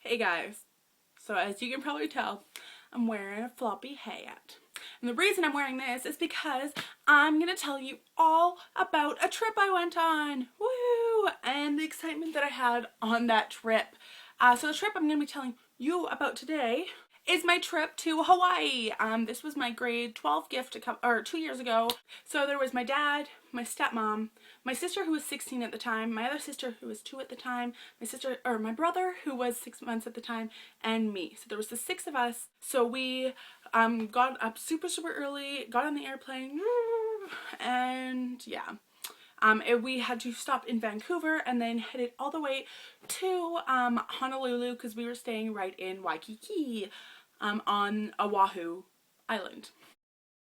Hey guys, so as you can probably tell, I'm wearing a floppy hat. And the reason I'm wearing this is because I'm going to tell you all about a trip I went on. Woo! And the excitement that I had on that trip. So the trip I'm going to be telling you about today is my trip to Hawaii. This was my grade 12 gift 2 years ago. So there was my dad, my stepmom, my sister who was 16 at the time, my other sister who was 2 at the time, my brother who was 6 months at the time, and me. So there was the 6 of us. So we got up super early, got on the airplane, and yeah. We had to stop in Vancouver and then headed all the way to Honolulu because we were staying right in Waikiki on Oahu Island.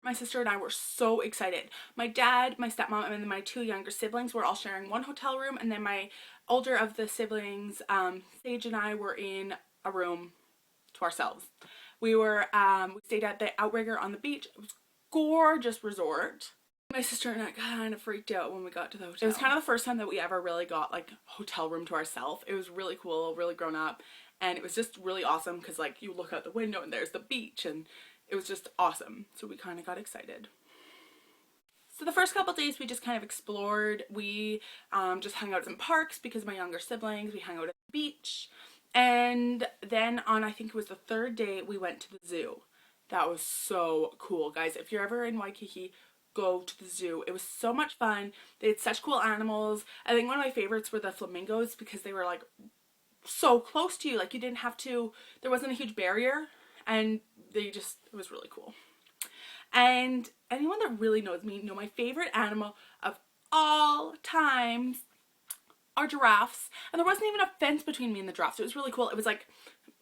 My sister and I were so excited. My dad, my stepmom, and then my 2 younger siblings were all sharing one hotel room, and then my older of the siblings, Sage, and I were in a room to ourselves. We stayed at the Outrigger on the beach. It was a gorgeous resort. My sister and I kind of freaked out when we got to the hotel. It was kind of the first time that we ever really got like a hotel room to ourselves. It was really cool, really grown up, and it was just really awesome because like you look out the window and there's the beach, and it was just awesome. So we kind of got excited. So the first couple days we just kind of explored. We just hung out at some parks because of my younger siblings. We hung out at the beach, and then on, I think it was the 3rd day, we went to the zoo. That was so cool, guys. If you're ever in Waikiki, go to the zoo. It was so much fun. They had such cool animals. I think one of my favorites were the flamingos because they were like so close to you. Like you didn't have to, there wasn't a huge barrier, and it was really cool. And anyone that really knows me know my favorite animal of all times are giraffes. And there wasn't even a fence between me and the giraffes. It was really cool. It was like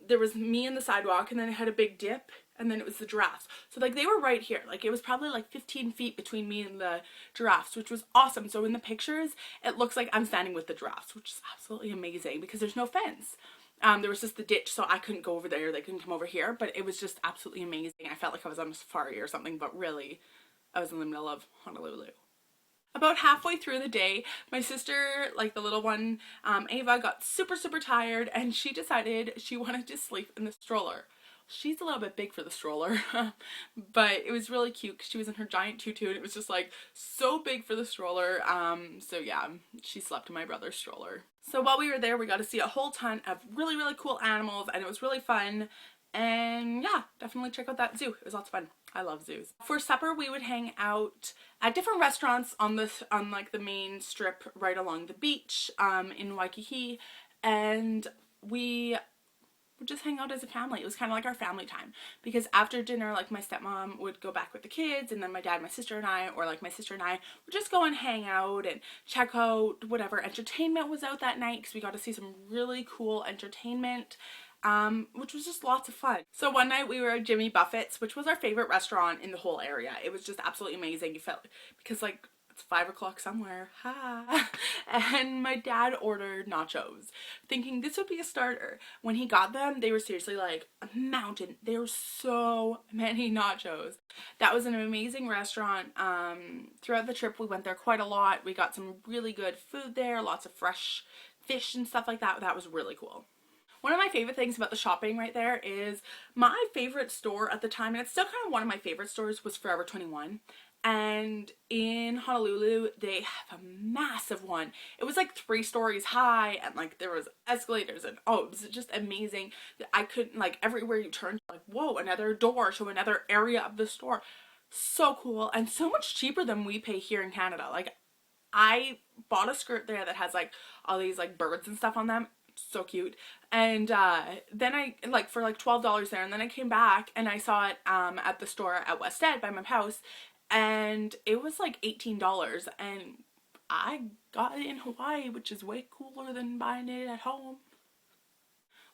there was me and the sidewalk, and then it had a big dip, and then it was the giraffes. So like they were right here. Like it was probably like 15 feet between me and the giraffes, which was awesome. So in the pictures, it looks like I'm standing with the giraffes, which is absolutely amazing because there's no fence. There was just the ditch, so I couldn't go over there. They couldn't come over here, but it was just absolutely amazing. I felt like I was on a safari or something, but really, I was in the middle of Honolulu. About halfway through the day, my sister, like the little one, Ava, got super tired, and she decided she wanted to sleep in the stroller. She's a little bit big for the stroller, but it was really cute because she was in her giant tutu, and it was just like so big for the stroller. So yeah, she slept in my brother's stroller. So while we were there, we got to see a whole ton of really cool animals, and it was really fun. And yeah, definitely check out that zoo. It was lots of fun. I love zoos. For supper, we would hang out at different restaurants on like the main strip right along the beach in Waikiki, and we would just hang out as a family. It was kind of like our family time because after dinner, like my stepmom would go back with the kids, and then my dad, my sister, and I, or like my sister and I would just go and hang out and check out whatever entertainment was out that night because we got to see some really cool entertainment. Which was just lots of fun. So one night we were at Jimmy Buffett's, which was our favorite restaurant in the whole area. It was just absolutely amazing. You felt, because like it's 5 o'clock somewhere, and my dad ordered nachos, thinking this would be a starter. When he got them, they were seriously like a mountain. There were so many nachos. That was an amazing restaurant. Throughout the trip, we went there quite a lot. We got some really good food there, lots of fresh fish and stuff like that. That was really cool. One of my favorite things about the shopping right there is my favorite store at the time, and it's still kind of one of my favorite stores, was Forever 21. And in Honolulu, they have a massive one. It was like 3 stories high, and like there was escalators, and oh, it was just amazing. I couldn't, like everywhere you turned, like whoa, another door to another area of the store. So cool, and so much cheaper than we pay here in Canada. Like I bought a skirt there that has like all these like birds and stuff on them. So cute. And then I like for like $12 there, and then I came back and I saw it at the store at West End by my house, and it was like $18, and I got it in Hawaii, which is way cooler than buying it at home.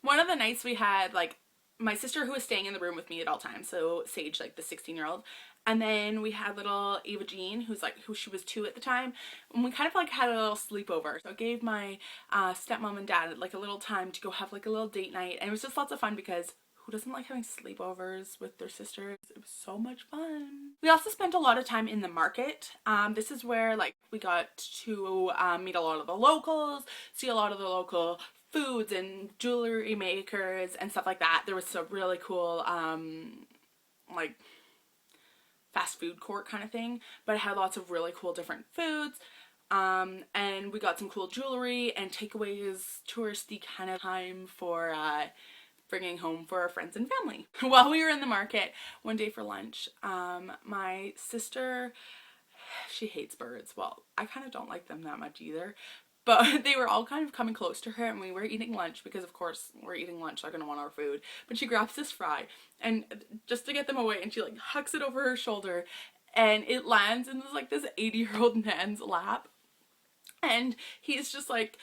One of the nights we had, like, my sister who was staying in the room with me at all times, so Sage, like the 16-year-old, and then we had little Ava Jean, who she was 2 at the time, and we kind of like had a little sleepover. So I gave my stepmom and dad like a little time to go have like a little date night, and it was just lots of fun because who doesn't like having sleepovers with their sisters? It was so much fun. We also spent a lot of time in the market. This is where like we got to meet a lot of the locals, see a lot of the local foods and jewelry makers and stuff like that. There was a really cool like fast food court kind of thing, but it had lots of really cool different foods. And we got some cool jewelry and takeaways, touristy kind of time for bringing home for our friends and family. While we were in the market one day for lunch, my sister, she hates birds. Well, I kind of don't like them that much either. But they were all kind of coming close to her, and we were eating lunch because, of course, we're eating lunch, so they're gonna want our food. But she grabs this fry, and just to get them away, and she like hucks it over her shoulder, and it lands in this 80-year-old man's lap, and he's just like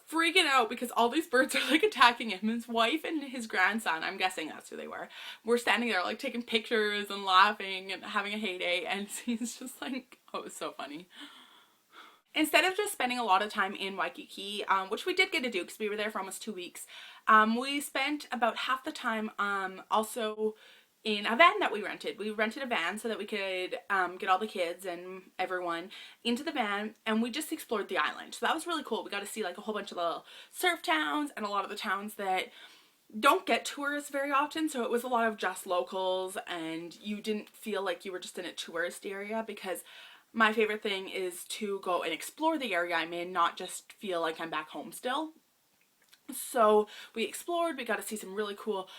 freaking out because all these birds are like attacking him. His wife and his grandson, I'm guessing that's who they were standing there like taking pictures and laughing and having a heyday, and he's just like, oh, it was so funny. Instead of just spending a lot of time in Waikiki, which we did get to do because we were there for almost 2 weeks, we spent about half the time also in a van that we rented. We rented a van so that we could get all the kids and everyone into the van, and we just explored the island. So that was really cool. We got to see like a whole bunch of little surf towns and a lot of the towns that don't get tourists very often, so it was a lot of just locals, and you didn't feel like you were just in a tourist area, because my favorite thing is to go and explore the area I'm in, not just feel like I'm back home still. So we explored, we got to see some really cool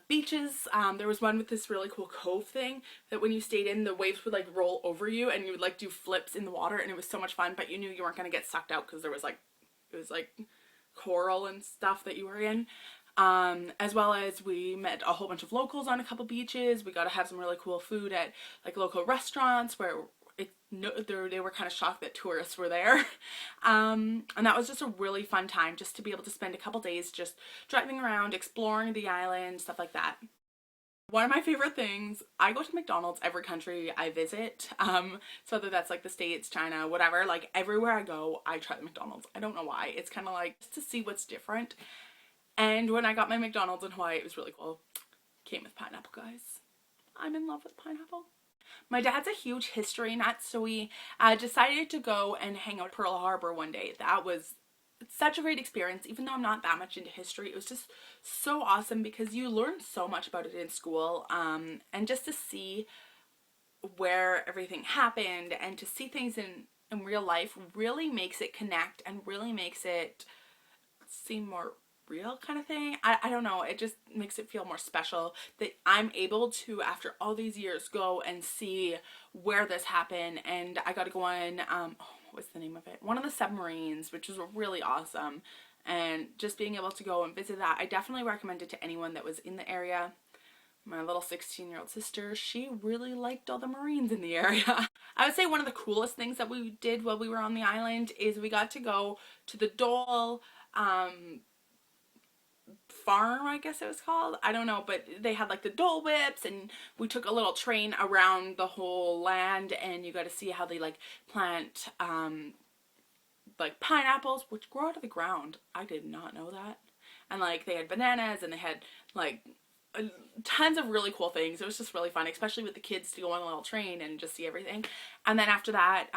beaches. There was one with this really cool cove thing that when you stayed in, the waves would like roll over you and you would like do flips in the water, and it was so much fun, but you knew you weren't going to get sucked out because there was like, it was like coral and stuff that you were in. As well as we met a whole bunch of locals on a couple beaches. We got to have some really cool food at like local restaurants where they were kind of shocked that tourists were there. And that was just a really fun time just to be able to spend a couple days just driving around, exploring the island, stuff like that. One of my favorite things, I go to McDonald's every country I visit, so whether that's like the States, China, whatever, like everywhere I go, I try the McDonald's. I don't know why. It's kind of like just to see what's different. And when I got my McDonald's in Hawaii, it was really cool. Came with pineapple, guys. I'm in love with pineapple. My dad's a huge history nut, so we decided to go and hang out at Pearl Harbor one day. That was such a great experience. Even though I'm not that much into history, it was just so awesome because you learn so much about it in school, and just to see where everything happened and to see things in real life really makes it connect and really makes it seem more real kind of thing. I don't know, it just makes it feel more special that I'm able to, after all these years, go and see where this happened. And I got to go on what's the name of it, one of the submarines, which was really awesome, and just being able to go and visit that, I definitely recommend it to anyone that was in the area. My little 16-year-old sister, she really liked all the Marines in the area. I would say one of the coolest things that we did while we were on the island is we got to go to the Dole farm, I guess it was called. I don't know, but they had like the Dole Whips, and we took a little train around the whole land, and you got to see how they like plant like pineapples, which grow out of the ground. I did not know that. And like they had bananas, and they had like tons of really cool things. It was just really fun, especially with the kids, to go on a little train and just see everything. And then after that,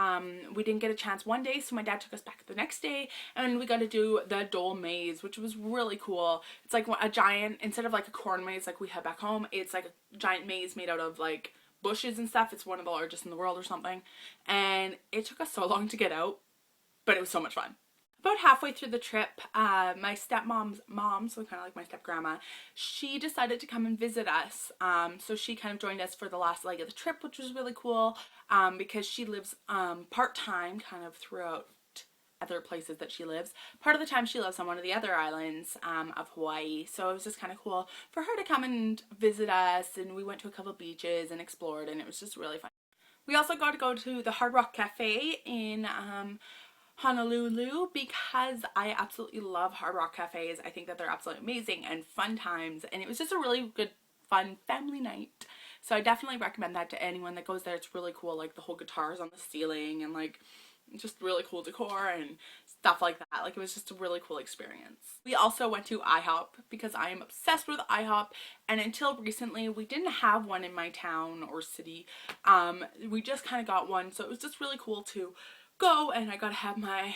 we didn't get a chance one day, so my dad took us back the next day, and we got to do the Dole maze, which was really cool. It's like a giant, instead of like a corn maze like we had back home, it's like a giant maze made out of like bushes and stuff. It's one of the largest in the world or something, and it took us so long to get out, but it was so much fun. About halfway through the trip, my stepmom's mom, so kind of like my step grandma, she decided to come and visit us. So she kind of joined us for the last leg of the trip, which was really cool, because she lives part-time kind of throughout other places that she lives. Part of the time she lives on one of the other islands of Hawaii, so it was just kind of cool for her to come and visit us, and we went to a couple beaches and explored, and it was just really fun. We also got to go to the Hard Rock Cafe in Honolulu, because I absolutely love Hard Rock cafes. I think that they're absolutely amazing and fun times, and it was just a really good fun family night. So I definitely recommend that to anyone that goes there. It's really cool, like the whole guitars on the ceiling and like just really cool decor and stuff like that. Like it was just a really cool experience. We also went to IHOP because I am obsessed with IHOP, and until recently we didn't have one in my town or city. We just kind of got one, so it was just really cool to go, and I got to have my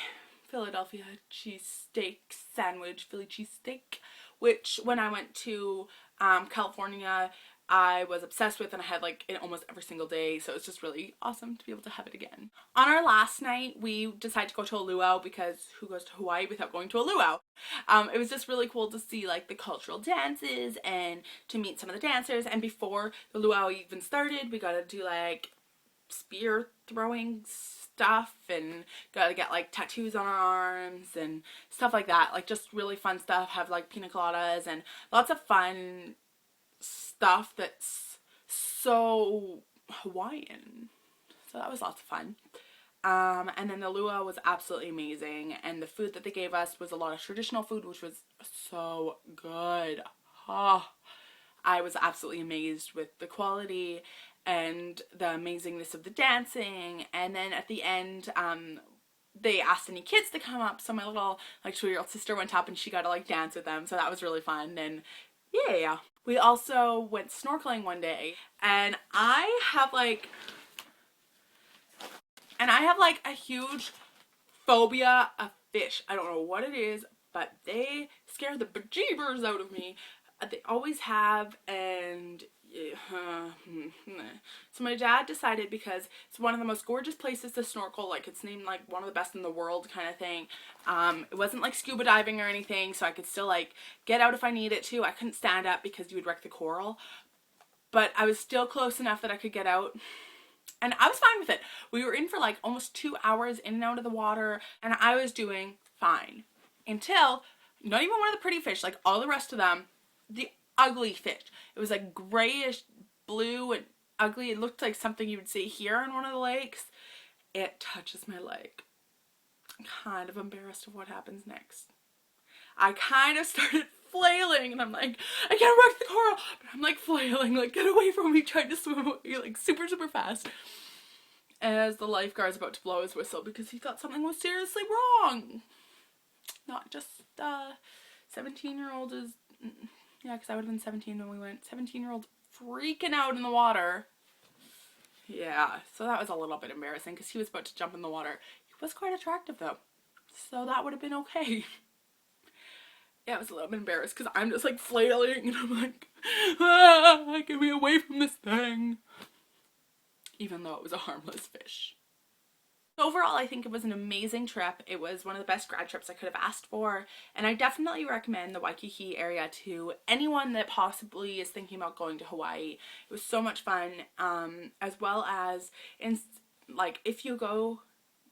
Philadelphia cheesesteak sandwich, Philly cheesesteak, which when I went to California, I was obsessed with, and I had like it almost every single day, so it's just really awesome to be able to have it again. On our last night, we decided to go to a luau, because who goes to Hawaii without going to a luau? It was just really cool to see like the cultural dances and to meet some of the dancers, and before the luau even started, we got to do like spear throwing stuff and got to get like tattoos on our arms and stuff like that, like just really fun stuff, have like pina coladas and lots of fun stuff that's so Hawaiian. So that was lots of fun. And then the luau was absolutely amazing, and the food that they gave us was a lot of traditional food, which was so good. Oh, I was absolutely amazed with the quality and the amazingness of the dancing. And then at the end, they asked any kids to come up, so my little like 2-year-old sister went up and she got to like dance with them, so that was really fun. And yeah, we also went snorkeling one day, and I have like a huge phobia of fish. I don't know what it is, but they scare the bejeebers out of me. They always have, and so my dad decided, because it's one of the most gorgeous places to snorkel, like it's named like one of the best in the world kind of thing. It wasn't like scuba diving or anything, so I could still like get out if I needed to. I couldn't stand up because you would wreck the coral, but I was still close enough that I could get out. And I was fine with it. We were in for like almost 2 hours in and out of the water, and I was doing fine. Until, not even one of the pretty fish, like all the rest of them, the ugly fish. It was like grayish blue and ugly. It looked like something you would see here in one of the lakes. It touches my leg. I'm kind of embarrassed of what happens next. I kind of started flailing, and I'm like, I can't wreck the coral, but I'm like flailing, like get away from me, trying to swim away like super fast, as the lifeguard's about to blow his whistle because he thought something was seriously wrong. Not just 17-year-old is, yeah, because I would have been 17 when we went. 17-year-old freaking out in the water. Yeah, so that was a little bit embarrassing because he was about to jump in the water. He was quite attractive though, so that would have been okay. Yeah, I was a little bit embarrassed because I'm just like flailing, and I'm like, get me away from this thing. Even though it was a harmless fish. Overall, I think it was an amazing trip. It was one of the best grad trips I could have asked for, and I definitely recommend the Waikiki area to anyone that possibly is thinking about going to Hawaii. It was so much fun, as well as like if you go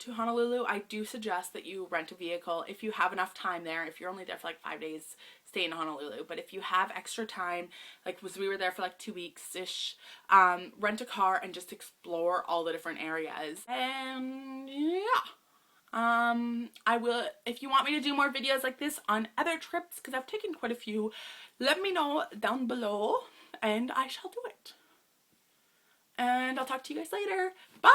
to Honolulu, I do suggest that you rent a vehicle if you have enough time there. If you're only there for like 5 days, stay in Honolulu. But if you have extra time, like we were there for like 2 weeks-ish, rent a car and just explore all the different areas. And yeah, I will, if you want me to do more videos like this on other trips, because I've taken quite a few, let me know down below and I shall do it. And I'll talk to you guys later. Bye!